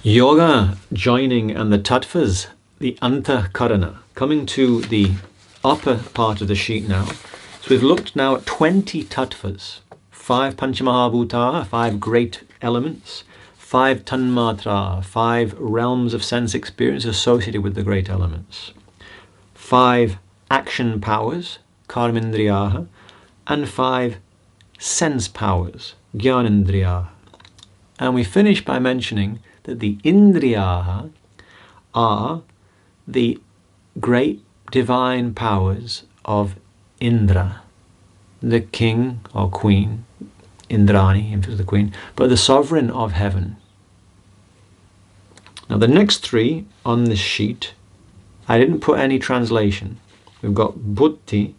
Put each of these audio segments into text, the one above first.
Yoga joining and the Tattva-s, the Anta Karana. Coming to the upper part of the sheet now. So we've looked now at 20 Tattvas, 5 Panchamahabhuta, 5 great elements, 5 Tanmatra, 5 realms of sense experience associated with the great elements, 5 action powers, karmindriyaha, and 5 sense powers, jnanendriyaha. And we finish by mentioning that the indriyaha are the great divine powers of Indra, the king or queen, Indrani, if it's the queen, but the sovereign of heaven. Now the next 3 on this sheet, I didn't put any translation. We've got buddhi,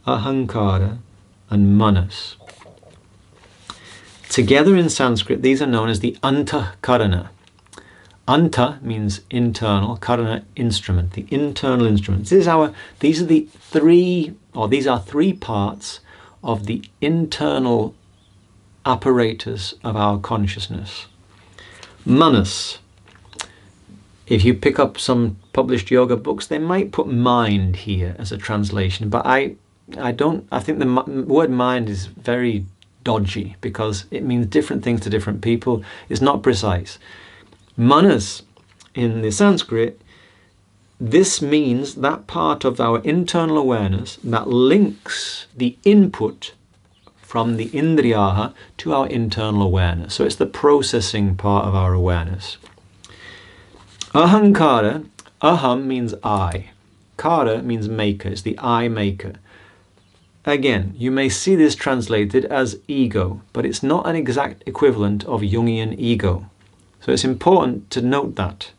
ahankara, and manas. Together in Sanskrit, these are known as the antah karana. Anta means internal, karaṇa instrument, the internal instrument. These are the 3 parts of the internal apparatus of our consciousness. Manas. If you pick up some published yoga books, they might put mind here as a translation, but I think the word mind is very dodgy because it means different things to different people. It's not precise. Manas in the Sanskrit, this means that part of our internal awareness that links the input from the indriyaha to our internal awareness. So it's the processing part of our awareness. Ahankara, aham means I. Kara means maker, it's the I maker. Again, you may see this translated as ego, but it's not an exact equivalent of Jungian ego. So it's important to note that,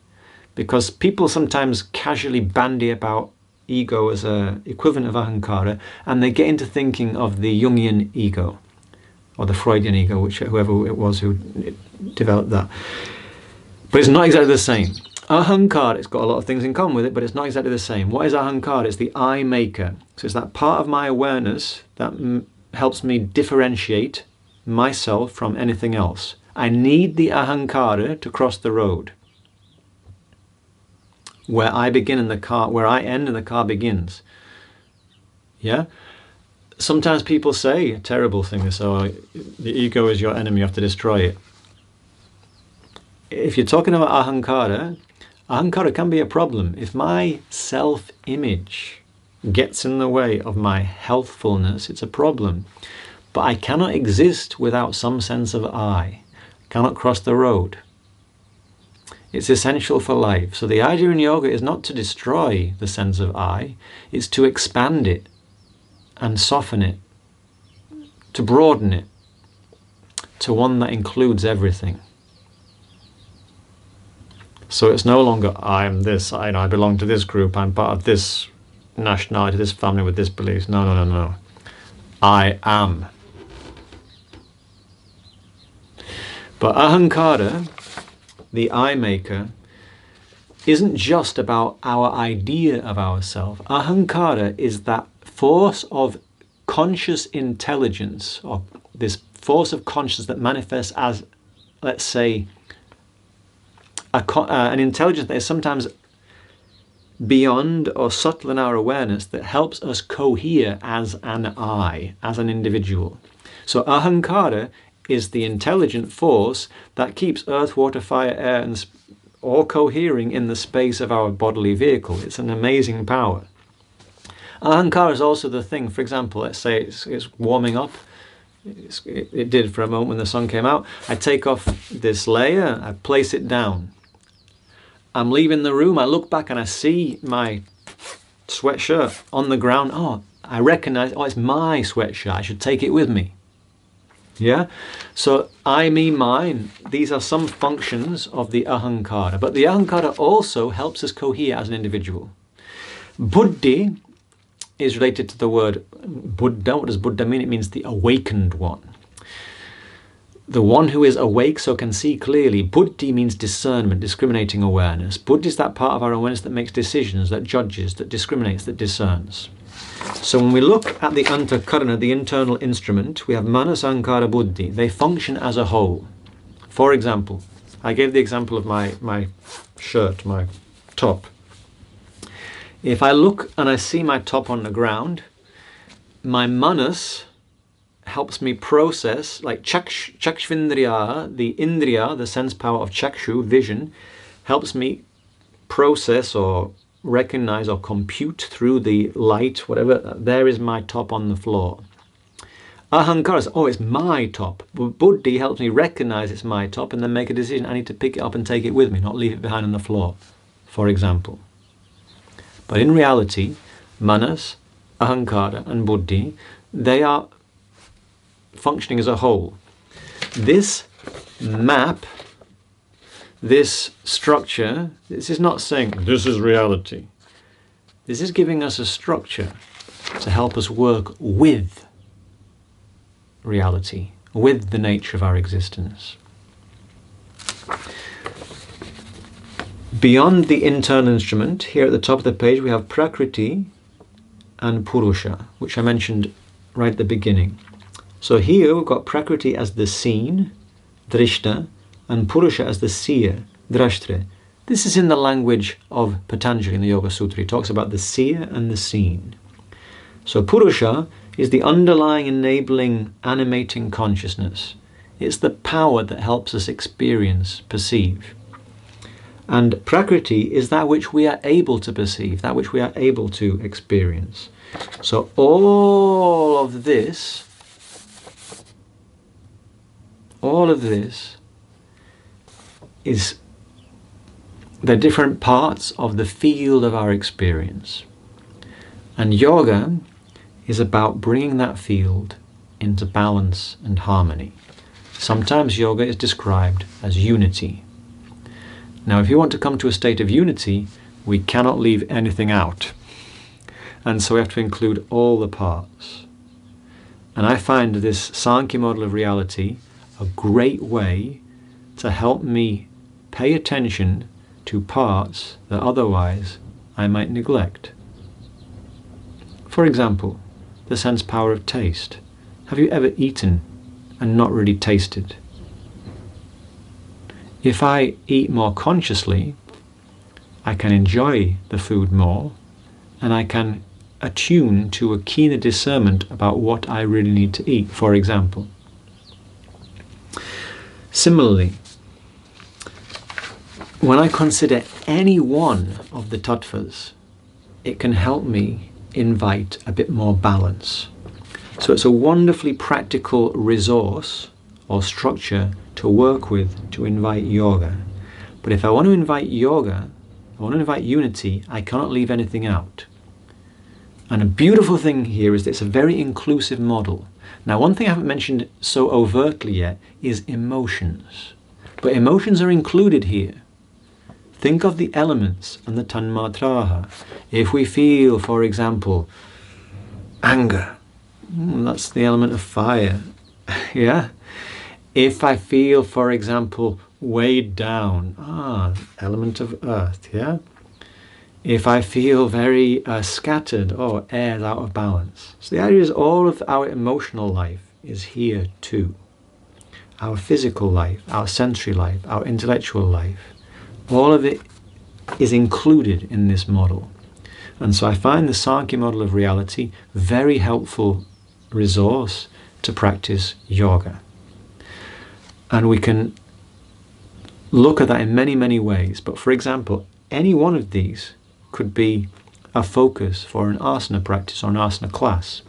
because people sometimes casually bandy about ego as an equivalent of ahankara, and they get into thinking of the Jungian ego, or the Freudian ego, whoever it was who developed that. But it's not exactly the same. Ahankara, it's got a lot of things in common with it, but it's not exactly the same. What is ahankara? It's the I maker. So it's that part of my awareness that helps me differentiate myself from anything else. I need the ahankara to cross the road. Where I begin in the car, where I end and the car begins. Yeah? Sometimes people say a terrible thing, they say, oh, the ego is your enemy, you have to destroy it. If you're talking about ahankara, ahankara can be a problem. If my self-image gets in the way of my healthfulness, it's a problem. But I cannot exist without some sense of I. Cannot cross the road. It's essential for life. So the idea in yoga is not to destroy the sense of I, it's to expand it and soften it, to broaden it to one that includes everything. So it's no longer I am this, I belong to this group, I'm part of this nationality, this family with this beliefs. No. I am. But ahankara, the I maker, isn't just about our idea of ourselves. Ahankara is that force of conscious intelligence, or this force of consciousness that manifests as, let's say, an intelligence that is sometimes beyond or subtle in our awareness that helps us cohere as an I, as an individual. So ahankara is the intelligent force that keeps earth, water, fire, air, and all cohering in the space of our bodily vehicle. It's an amazing power. Ahankara is also the thing, for example, let's say it's warming up. It did for a moment when the sun came out. I take off this layer, I place it down. I'm leaving the room, I look back and I see my sweatshirt on the ground. Oh, I recognize, it's my sweatshirt, I should take it with me. Yeah? So I, me, mine, these are some functions of the ahankara. But the ahankara also helps us cohere as an individual. Buddhi is related to the word Buddha. What does Buddha mean? It means the awakened one. The one who is awake so can see clearly. Buddhi means discernment, discriminating awareness. Buddhi is that part of our awareness that makes decisions, that judges, that discriminates, that discerns. So when we look at the antah karana, the internal instrument, we have manas, ahankara, buddhi. They function as a whole. For example, I gave the example of my shirt, my top. If I look and I see my top on the ground, my manas helps me process, like chakshvindriya, the indriya, the sense power of chakshu, vision, helps me process or recognize or compute through the light, whatever, there is my top on the floor. Ahankara, oh, it's my top. Buddhi helps me recognize it's my top and then make a decision. I need to pick it up and take it with me, not leave it behind on the floor, for example. But in reality, manas, ahankara and buddhi, they are functioning as a whole. This map, this structure, this is not saying this is reality. This is giving us a structure to help us work with reality, with the nature of our existence. Beyond the internal instrument, here at the top of the page we have prakṛti and purusha, which I mentioned right at the beginning. So here we've got prakṛti as the seen, drishta, and purusha as the seer, drashtra. This is in the language of Patanjali in the Yoga Sutra. He talks about the seer and the seen. So purusha is the underlying enabling animating consciousness. It's the power that helps us experience, perceive. And prakṛti is that which we are able to perceive, that which we are able to experience. So all of this is the different parts of the field of our experience. And yoga is about bringing that field into balance and harmony. Sometimes yoga is described as unity. Now, if you want to come to a state of unity, we cannot leave anything out. And so we have to include all the parts. And I find this Sāṅkhya model of reality a great way to help me pay attention to parts that otherwise I might neglect. For example, the sense power of taste. Have you ever eaten and not really tasted? If I eat more consciously, I can enjoy the food more and I can attune to a keener discernment about what I really need to eat, for example. Similarly, when I consider any one of the Tattva-s, it can help me invite a bit more balance. So it's a wonderfully practical resource or structure to work with to invite yoga. But if I want to invite yoga, I want to invite unity, I cannot leave anything out. And a beautiful thing here is that it's a very inclusive model. Now, one thing I haven't mentioned so overtly yet is emotions. But emotions are included here. Think of the elements and the tanmatraha. If we feel, for example, anger, that's the element of fire. Yeah? If I feel, for example, weighed down, element of earth. Yeah? If I feel very scattered, air out of balance. So the idea is all of our emotional life is here too. Our physical life, our sensory life, our intellectual life. All of it is included in this model. And so I find the Sāṅkhya model of reality very helpful resource to practice yoga. And we can look at that in many, many ways. But for example, any one of these could be a focus for an asana practice or an asana class,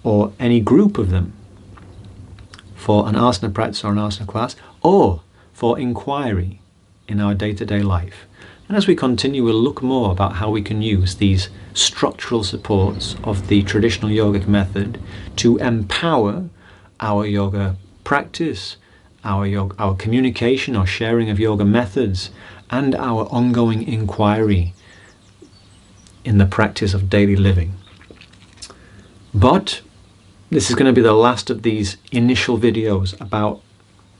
or any group of them for an asana practice or an asana class, or for inquiry in our day-to-day life. And as we continue, we'll look more about how we can use these structural supports of the traditional yogic method to empower our yoga practice, our communication or sharing of yoga methods, and our ongoing inquiry in the practice of daily living. But this is going to be the last of these initial videos about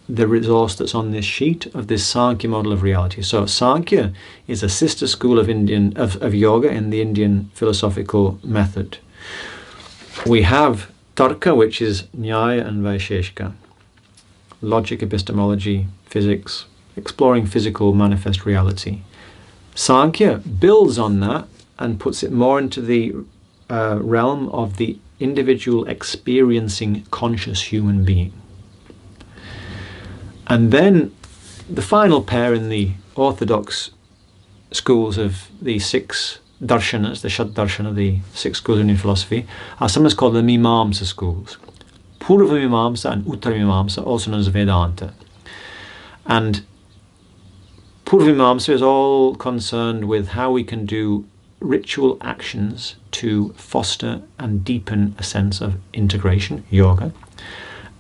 the resource that's on this sheet of this Sāṅkhya model of reality. So Sāṅkhya is a sister school of yoga in the Indian philosophical method. We have Tarka, which is Nyaya and Vaisheshika, logic, epistemology, physics, exploring physical manifest reality. Sāṅkhya builds on that and puts it more into the realm of the individual experiencing conscious human being. And then the final pair in the orthodox schools of the 6 darshanas, the Shat Darshana, the 6 schools of Indian philosophy, are sometimes called the Mimamsa schools. Purva-mimamsa and Uttara-mimamsa, also known as Vedanta. And Purva-mimamsa is all concerned with how we can do ritual actions to foster and deepen a sense of integration, yoga.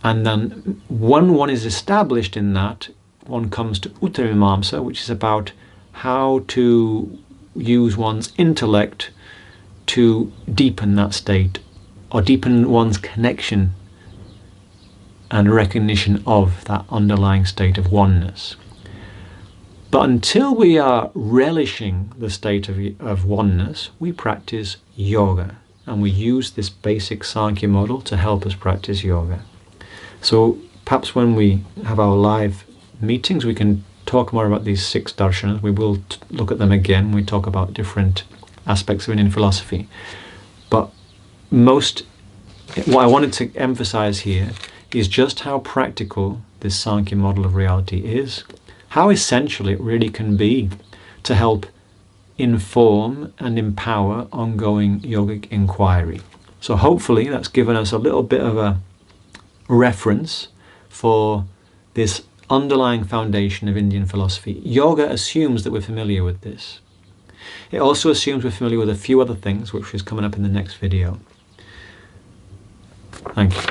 And then when one is established in that, one comes to Uttara-mimamsa, which is about how to use one's intellect to deepen that state, or deepen one's connection and recognition of that underlying state of oneness. But until we are relishing the state of oneness, we practice yoga, and we use this basic Sāṅkhya model to help us practice yoga. So perhaps when we have our live meetings, we can talk more about these 6 darshanas. We will look at them again when we talk about different aspects of Indian philosophy. But what I wanted to emphasize here is just how practical this Sāṅkhya model of reality is, how essential it really can be to help inform and empower ongoing yogic inquiry. So hopefully that's given us a little bit of a reference for this underlying foundation of Indian philosophy. Yoga assumes that we're familiar with this. It also assumes we're familiar with a few other things, which is coming up in the next video. Thank you.